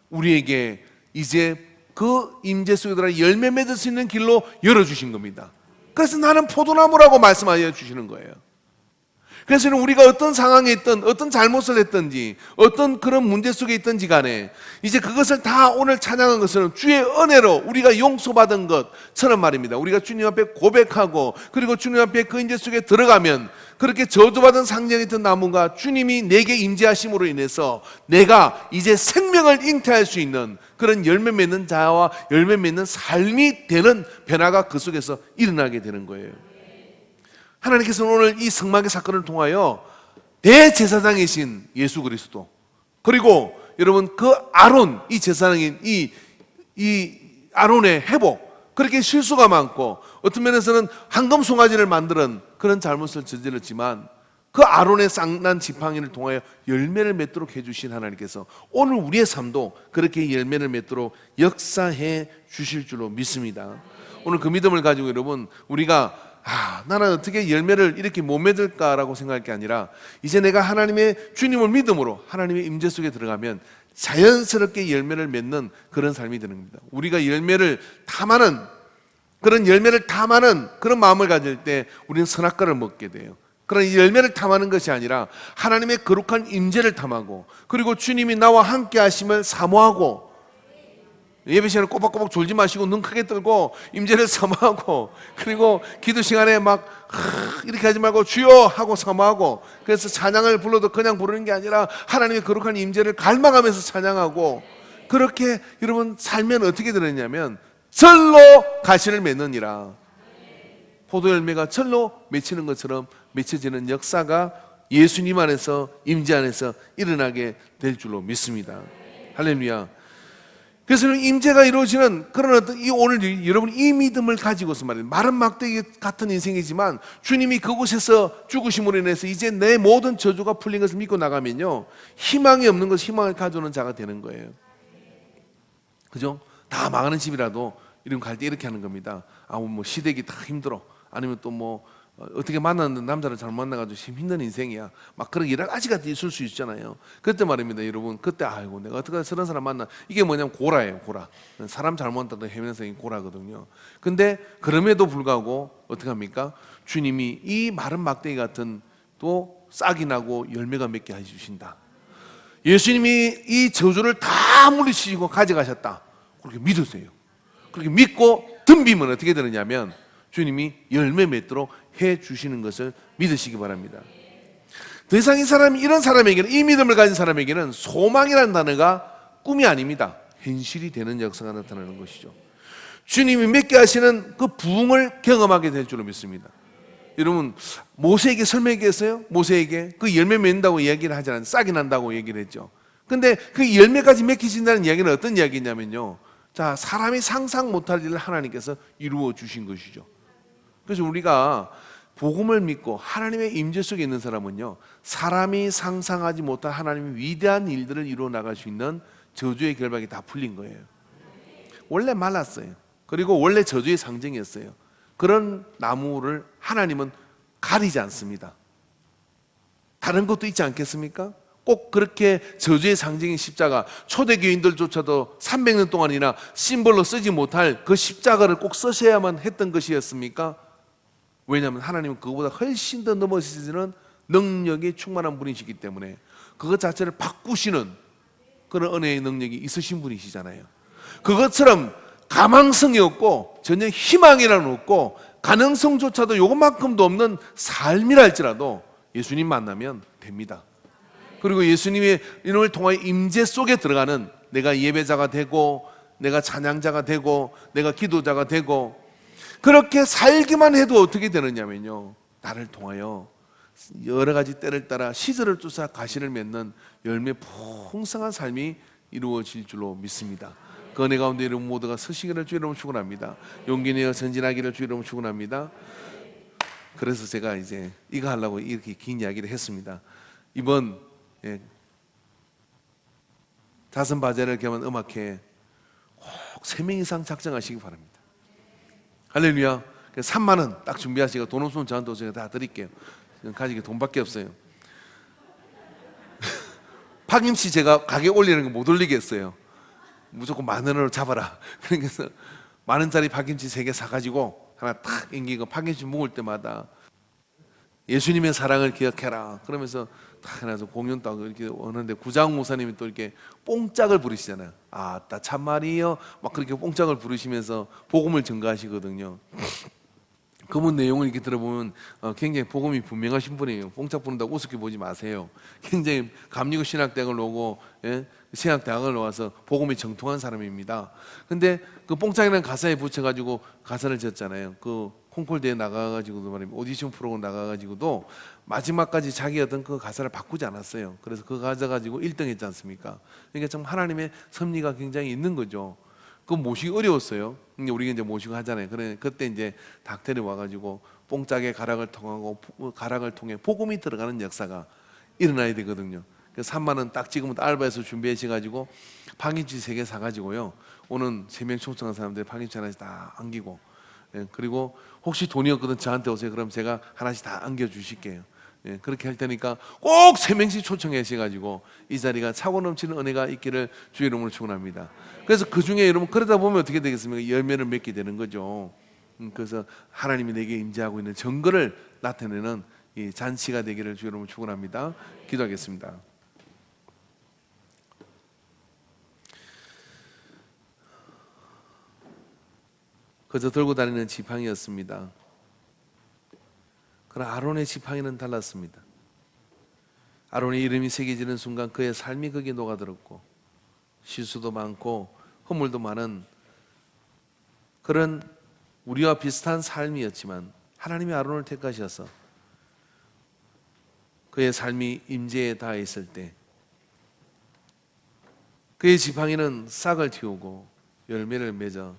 우리에게 이제 그 임재 속에 들어가 열매 맺을 수 있는 길로 열어주신 겁니다. 그래서 나는 포도나무라고 말씀하여 주시는 거예요. 그래서 우리가 어떤 상황에 있든 어떤 잘못을 했든지 어떤 그런 문제 속에 있든지 간에 이제 그것을 다 오늘 찬양한 것은 주의 은혜로 우리가 용서받은 것처럼 말입니다. 우리가 주님 앞에 고백하고 그리고 주님 앞에 그 임재 속에 들어가면 그렇게 저주받은 상징이 있던 나무가 주님이 내게 임재하심으로 인해서 내가 이제 생명을 잉태할 수 있는 그런 열매 맺는 자와 열매 맺는 삶이 되는 변화가 그 속에서 일어나게 되는 거예요. 하나님께서는 오늘 이 성막의 사건을 통하여 대제사장이신 예수 그리스도 그리고 여러분 그 아론 이 제사장인 이 아론의 회복 그렇게 실수가 많고 어떤 면에서는 황금 송아지를 만드는 그런 잘못을 저질렀지만 그 아론의 쌍난 지팡이를 통하여 열매를 맺도록 해주신 하나님께서 오늘 우리의 삶도 그렇게 열매를 맺도록 역사해 주실 줄로 믿습니다. 오늘 그 믿음을 가지고 여러분 우리가 나는 어떻게 열매를 이렇게 못 맺을까라고 생각할 게 아니라 이제 내가 하나님의 주님을 믿음으로 하나님의 임재 속에 들어가면 자연스럽게 열매를 맺는 그런 삶이 되는 겁니다. 우리가 열매를 탐하는 그런 마음을 가질 때 우리는 선악과를 먹게 돼요. 그런 열매를 탐하는 것이 아니라 하나님의 거룩한 임재를 탐하고 그리고 주님이 나와 함께 하심을 사모하고 예배 시간에 꼬박꼬박 졸지 마시고 눈 크게 뜨고 임재를 사모하고 그리고 기도 시간에 막 이렇게 하지 말고 주여 하고 사모하고 그래서 찬양을 불러도 그냥 부르는 게 아니라 하나님의 거룩한 임재를 갈망하면서 찬양하고 그렇게 여러분 살면 어떻게 되느냐면 절로 가시를 맺느니라. 포도 열매가 절로 맺히는 것처럼 맺혀지는 역사가 예수님 안에서 임재 안에서 일어나게 될 줄로 믿습니다. 할렐루야. 그래서 임재가 이루어지는 그런 어떤 이 오늘 여러분 이 믿음을 가지고서 말이에요. 마른 막대기 같은 인생이지만 주님이 그곳에서 죽으심으로 인해서 이제 내 모든 저주가 풀린 것을 믿고 나가면요 희망이 없는 것 희망을 가져오는 자가 되는 거예요. 그죠? 다 망하는 집이라도 이런 갈 때 이렇게 하는 겁니다. 뭐 시댁이 다 힘들어. 아니면 또 뭐 어떻게 만났는데 남자를 잘못 만나가지고 힘든 인생이야. 막 그런 여러 가지가 있을 수 있잖아요. 그때 말입니다, 여러분. 그때 아이고 내가 어떻게 저런 사람 만나? 이게 뭐냐면 고라예요, 고라. 사람 잘못 만나도 헤매는 이 고라거든요. 근데 그럼에도 불구하고 어떻게 합니까? 주님이 이 마른 막대기 같은 또 싹이 나고 열매가 맺게 해주신다. 예수님이 이 저주를 다 물리치시고 가져가셨다. 그렇게 믿으세요. 그렇게 믿고 덤비면 어떻게 되느냐면 주님이 열매 맺도록 해 주시는 것을 믿으시기 바랍니다. 더 이상 이 사람이 이런 사람에게는, 이 믿음을 가진 사람에게는 소망이라는 단어가 꿈이 아닙니다. 현실이 되는 역사가 나타나는 것이죠. 주님이 맺게 하시는 그 부흥을 경험하게 될 줄로 믿습니다. 여러분, 모세에게 설마 얘기했어요? 모세에게 그 열매 맺는다고 이야기를 하지 않았어요. 싹이 난다고 얘기를 했죠. 근데 그 열매까지 맺히신다는 이야기는 어떤 이야기냐면요, 자, 사람이 상상 못할 일을 하나님께서 이루어 주신 것이죠. 그래서 우리가 복음을 믿고 하나님의 임재 속에 있는 사람은요, 사람이 상상하지 못할 하나님의 위대한 일들을 이루어 나갈 수 있는 저주의 결박이 다 풀린 거예요. 원래 말랐어요. 그리고 원래 저주의 상징이었어요. 그런 나무를 하나님은 가리지 않습니다. 다른 것도 있지 않겠습니까? 꼭 그렇게 저주의 상징인 십자가, 초대교인들조차도 300년 동안이나 심벌로 쓰지 못할 그 십자가를 꼭 쓰셔야만 했던 것이었습니까? 왜냐하면 하나님은 그거보다 훨씬 더 넘어서시는 능력이 충만한 분이시기 때문에 그것 자체를 바꾸시는 그런 은혜의 능력이 있으신 분이시잖아요. 그것처럼 가망성이 없고 전혀 희망이라는 없고 가능성조차도 요것만큼도 없는 삶이라 할지라도 예수님 만나면 됩니다. 그리고 예수님의 이름을 통하여 임재 속에 들어가는, 내가 예배자가 되고 내가 찬양자가 되고 내가 기도자가 되고 그렇게 살기만 해도 어떻게 되느냐면요, 나를 통하여 여러 가지 때를 따라 시절을 쫓아 가시를 맺는 열매 풍성한 삶이 이루어질 줄로 믿습니다. 그 은혜 가운데 여러분 모두가 서시기를 주의 이름으로 축원합니다. 용기 내어 전진하기를 주의 이름으로 축원합니다. 그래서 제가 이제 이거 하려고 이렇게 긴 이야기를 했습니다. 이번 자선바자를 겸한 음악회 꼭 3명 이상 작정하시기 바랍니다. 할렐루야. 3만 원 딱 준비하시고 돈 없으면 저한테 제가 다 드릴게요. 가지게 돈밖에 없어요. 파김치 제가 가격 올리는 거 못 올리겠어요. 무조건 10,000원으로 잡아라. 그래서 10,000원짜리 파김치 3개 사가지고 하나 탁 앵기고 파김치 먹을 때마다 예수님의 사랑을 기억해라 그러면서 탁 해놔서 공연도 하고 이렇게 오는데, 구장 목사님이 또 이렇게 뽕짝을 부르시잖아요. 아따 참말이요, 막 그렇게 뽕짝을 부르시면서 복음을 전가하시거든요. 그분 내용을 이렇게 들어보면 굉장히 복음이 분명하신 분이에요. 뽕짝 부른다고 우습게 보지 마세요. 굉장히 감리교 신학대학을 오고 신학대학을 나와서 복음이 정통한 사람입니다. 근데 그 뽕짝이라는 가사에 붙여가지고 가사를 지었잖아요. 그 콩쿨대에 나가가지고도 말입니다. 오디션 프로그램 나가가지고도 마지막까지 자기 어떤 그 가사를 바꾸지 않았어요. 그래서 그 가사 가지고 1등 했지 않습니까? 그러니까 참 하나님의 섭리가 굉장히 있는 거죠. 그거 모시기 어려웠어요. 우리가 이제 모시고 하잖아요. 그래 그때 이제 닥터리 와가지고 뽕짝의 가락을 통해 복음이 들어가는 역사가 일어나야 되거든요. 그래서 3만 원 딱 지금은 알바에서 준비하셔가지고 파김치 3개 사가지고요, 오는 3명 초청한 사람들 파김치 하나씩 다 안기고, 그리고 혹시 돈이 없거든 저한테 오세요. 그럼 제가 하나씩 다 안겨 주실게요. 그렇게 할 테니까 꼭 3명씩 초청하셔가지고 이 자리가 차고 넘치는 은혜가 있기를 주의 이름으로 축원합니다. 그래서 그 중에 여러분 그러다 보면 어떻게 되겠습니까? 열매를 맺게 되는 거죠. 그래서 하나님이 내게 임재하고 있는 증거를 나타내는 이 잔치가 되기를 주의 이름으로 축원합니다. 기도하겠습니다. 그저 들고 다니는 지팡이였습니다. 그러나 아론의 지팡이는 달랐습니다. 아론의 이름이 새겨지는 순간 그의 삶이 거기에 녹아들었고 실수도 많고 허물도 많은 그런 우리와 비슷한 삶이었지만 하나님이 아론을 택하셔서 그의 삶이 임재에 닿아 있을 때 그의 지팡이는 싹을 틔우고 열매를 맺어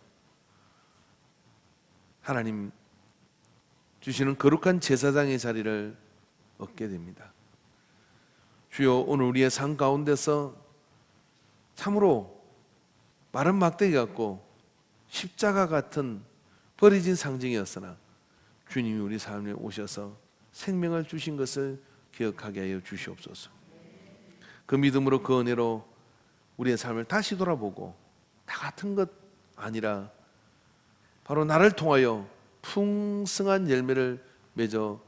하나님 주시는 거룩한 제사장의 자리를 얻게 됩니다. 주여, 오늘 우리의 삶 가운데서 참으로 마른 막대기 같고 십자가 같은 버려진 상징이었으나 주님이 우리 삶에 오셔서 생명을 주신 것을 기억하게 하여 주시옵소서. 그 믿음으로, 그 은혜로 우리의 삶을 다시 돌아보고 나 같은 것 아니라 바로 나를 통하여 풍성한 열매를 맺어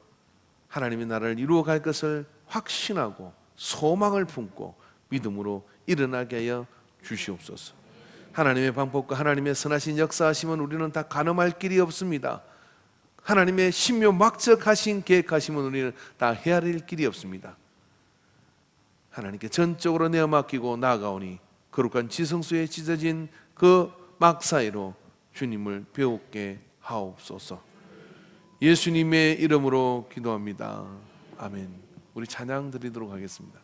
하나님의 나라를 이루어갈 것을 확신하고 소망을 품고 믿음으로 일어나게 하여 주시옵소서. 하나님의 방법과 하나님의 선하신 역사하시면 우리는 다 가늠할 길이 없습니다. 하나님의 신묘막적하신 계획하시면 우리는 다 헤아릴 길이 없습니다. 하나님께 전적으로 내어 맡기고 나아가오니 거룩한 지성소에 찢어진 그 막 사이로 주님을 배우게 하옵소서. 예수님의 이름으로 기도합니다. 아멘. 우리 찬양 드리도록 하겠습니다.